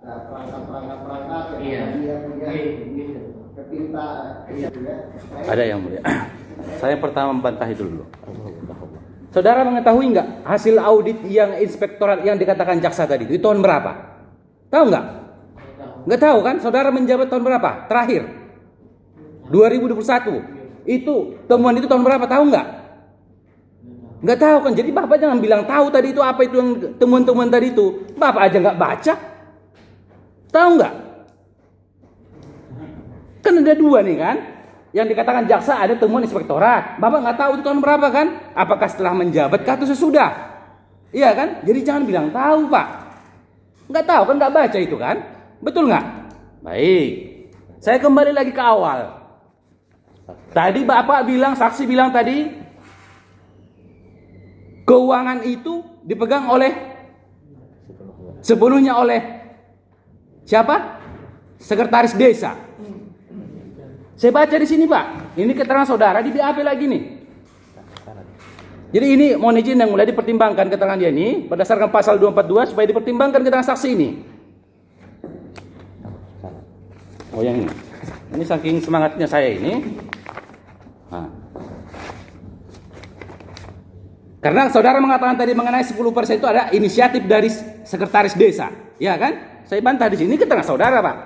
perangkat-perangkat Iya. dia punya Gitu. kepintaran. Ada yang mulia. Saya pertama membantah itu dulu. Saudara mengetahui nggak hasil audit yang inspektorat yang dikatakan jaksa tadi itu tahun berapa? Tahu nggak? Nggak tahu kan? Saudara menjabat tahun berapa? Terakhir 2021. Itu temuan itu tahun berapa? Tahu nggak? Nggak tahu kan? Jadi Bapak jangan bilang tahu tadi itu apa itu yang temuan-temuan tadi itu. Bapak aja nggak baca. Tahu nggak? Kan ada dua nih kan? Yang dikatakan jaksa ada temuan inspektorat. Bapak nggak tahu itu tahun berapa kan? Apakah setelah menjabat atau sesudah? Iya kan? Jadi jangan bilang tahu Pak. Nggak tahu kan nggak baca itu kan? Betul nggak? Baik. Saya kembali lagi ke awal. Tadi Bapak bilang, saksi bilang tadi, keuangan itu dipegang oleh sepenuhnya oleh siapa? Sekretaris desa. Saya baca di sini Pak. Ini keterangan saudara di BAP lagi nih. Jadi ini mohon izin yang mulai dipertimbangkan keterangan dia ini berdasarkan pasal 242 supaya dipertimbangkan keterangan saksi ini. Oh yang ini. Ini saking semangatnya saya ini. Nah. Karena saudara mengatakan tadi mengenai 10% itu ada inisiatif dari sekretaris desa, ya kan? Saya bantah di sini keterangan saudara, Pak.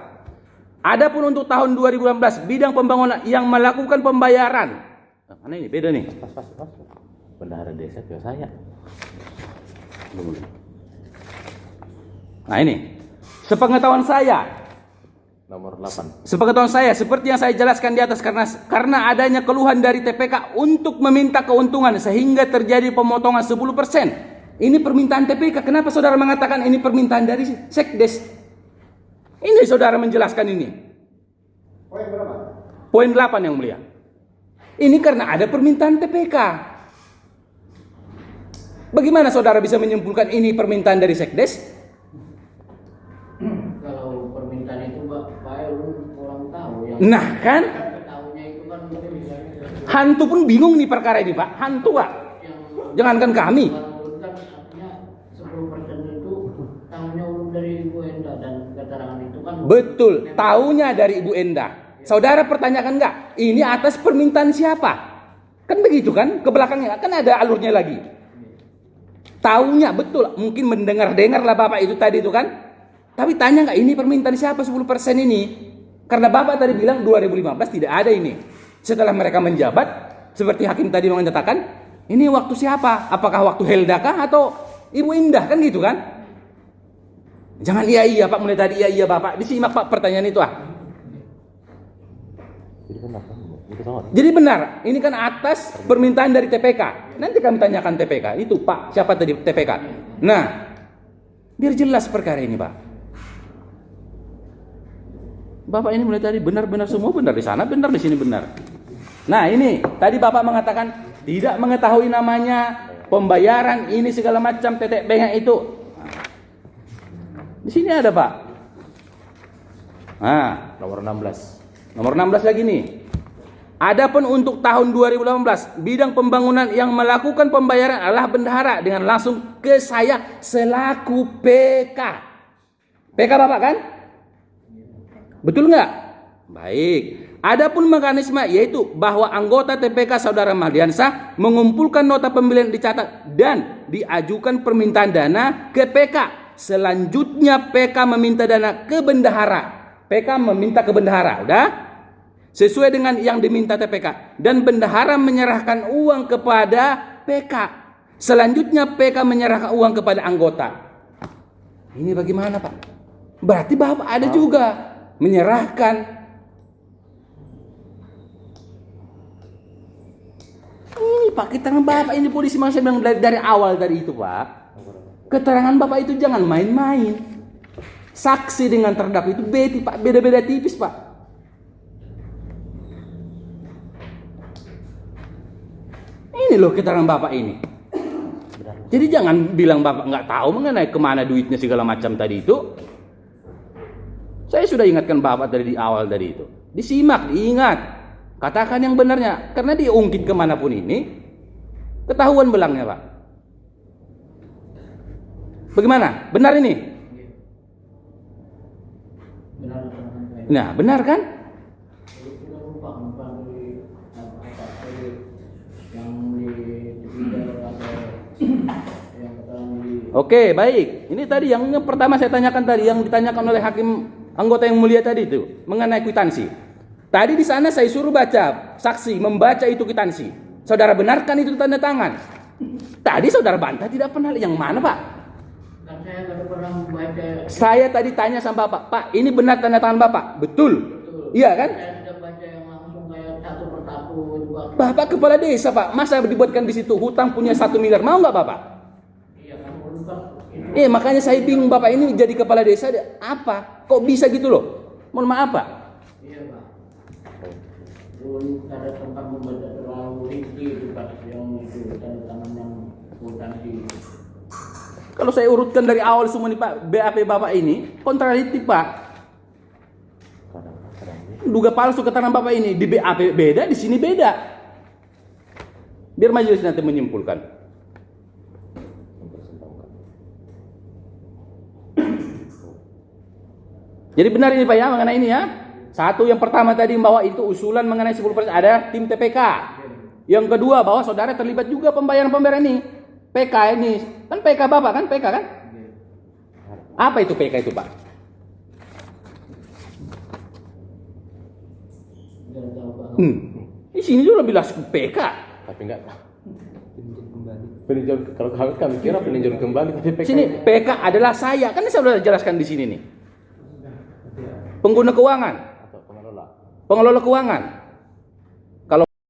Adapun untuk tahun 2016 bidang pembangunan yang melakukan pembayaran. Nah, mana ini beda nih? Pas. Bendahara desa ke saya. Nah ini. Sepengetahuan saya, Nomor 8. sepengetahuan saya seperti yang saya jelaskan di atas karena adanya keluhan dari TPK untuk meminta keuntungan sehingga terjadi pemotongan 10%. Ini permintaan TPK. Kenapa saudara mengatakan ini permintaan dari Sekdes? Ini saudara menjelaskan ini. Poin berapa? Poin 8 yang mulia. Ini karena ada permintaan TPK. Bagaimana saudara bisa menyimpulkan ini permintaan dari Sekdes? Kalau permintaan itu Pak orang tahu yang Nah kan, tahunya itu kan mungkin bisa hantu pun bingung nih perkara ini Pak. Hantu Pak. Jangankan kami. kalau kan artinya 10% itu tahunya ulun dari Ibu Enda dan keterangan itu kan Betul, taunya dari Ibu Enda. Saudara pertanyakan enggak? Ini atas permintaan siapa? Kan begitu kan? Ke belakangnya kan ada alurnya lagi. Taunya betul, mungkin mendengar-dengar lah Bapak itu tadi itu kan. Tapi tanya enggak ini permintaan siapa 10% ini? Karena Bapak tadi bilang 2015 tidak ada ini. Setelah mereka menjabat, seperti hakim tadi mengatakan, ini waktu siapa? Apakah waktu Helda kah atau Ibu Indah kan gitu kan? Jangan iya Pak, mulai tadi iya Bapak. Disimak Pak pertanyaan itu Jadi benar kan? Itu tahu. Jadi benar, ini kan atas permintaan dari TPK. Nanti kami tanyakan TPK. Itu Pak, siapa tadi TPK? Nah, biar jelas perkara ini Pak. Bapak ini mulai tadi benar-benar semua benar di sana, benar di sini benar. Nah ini, tadi Bapak mengatakan tidak mengetahui namanya, pembayaran ini segala macam tetek bengek itu. Di sini ada Pak. Nah, Nomor 16. nomor 16 lagi nih. Adapun untuk tahun 2018, bidang pembangunan yang melakukan pembayaran adalah bendahara dengan langsung ke saya selaku PK. PK Bapak kan? Betul nggak? Baik. Adapun mekanisme yaitu bahwa anggota TPK Saudara Mahdiansah mengumpulkan nota pembelian dicatat dan diajukan permintaan dana ke PK. Selanjutnya PK meminta dana ke bendahara. PK meminta ke bendahara, udah? Sesuai dengan yang diminta TPK. Dan bendahara menyerahkan uang kepada PK. Selanjutnya PK menyerahkan uang kepada anggota. Ini bagaimana Pak? Berarti Bapak ada juga menyerahkan. Ini Pak, keterangan Bapak ini polisi masih bilang dari awal dari itu Pak. Keterangan Bapak itu jangan main-main. Saksi dengan terdakwa itu beda Pak, beda-beda tipis Pak. Ini loh keterangan Bapak ini. Jadi jangan bilang Bapak nggak tahu mengenai kemana duitnya segala macam tadi itu. Saya sudah ingatkan Bapak dari di awal dari itu. Disimak, diingat. Katakan yang benarnya. Karena diungkit kemanapun ini, ketahuan belangnya Pak. Bagaimana? Benar ini? benar keterangan saya. Nah, benar kan? Jadi kita lupa bukan di yang di Twitter atau yang keterangan di Oke, baik. Ini tadi yang pertama saya tanyakan tadi, yang ditanyakan oleh hakim anggota yang mulia tadi itu mengenai kwitansi. Tadi di sana saya suruh baca, saksi membaca itu kwitansi. Saudara benarkan itu tanda tangan. Tadi saudara bantah tidak pernah. Yang mana, Pak? kan saya baru pernah membaca. Saya tadi tanya sama Bapak, Pak, ini benar tanda tangan Bapak? Betul. Betul. Iya kan? Saya sudah baca yang langsung kayak satu persatu juga. Bapak kepala desa, Pak. Masa dibuatkan di situ hutang punya 1 miliar, mau nggak Bapak? Iya kan bukan itu. Makanya saya bingung Bapak ini jadi kepala desa apa? Kok bisa gitu loh? Mohon maaf, Pak. Iya Pak. Pun ada tempat membaca terlalu rinci itu Pak yang itu tanda tangan yang akuntansi. Kalau saya urutkan dari awal semua nih Pak, BAP Bapak ini kontradiktif Pak. Duga palsu keterangan Bapak ini, di BAP beda, di sini beda. Biar majelis nanti menyimpulkan. Jadi benar ini Pak ya mengenai ini ya. Satu, yang pertama tadi bahwa itu usulan mengenai 10% ada tim TPK. Yang kedua bahwa saudara terlibat juga pembayaran ini. PK ini, kan PK Bapak kan PK kan? Apa itu PK itu Pak? Di sini juga bilang PK. Tapi enggak. Peninjau kalau kami kira peninjau kembali tapi PK. Sini PK adalah saya, kan saya sudah jelaskan di sini nih. Pengguna keuangan, Atau pengelola. pengelola keuangan.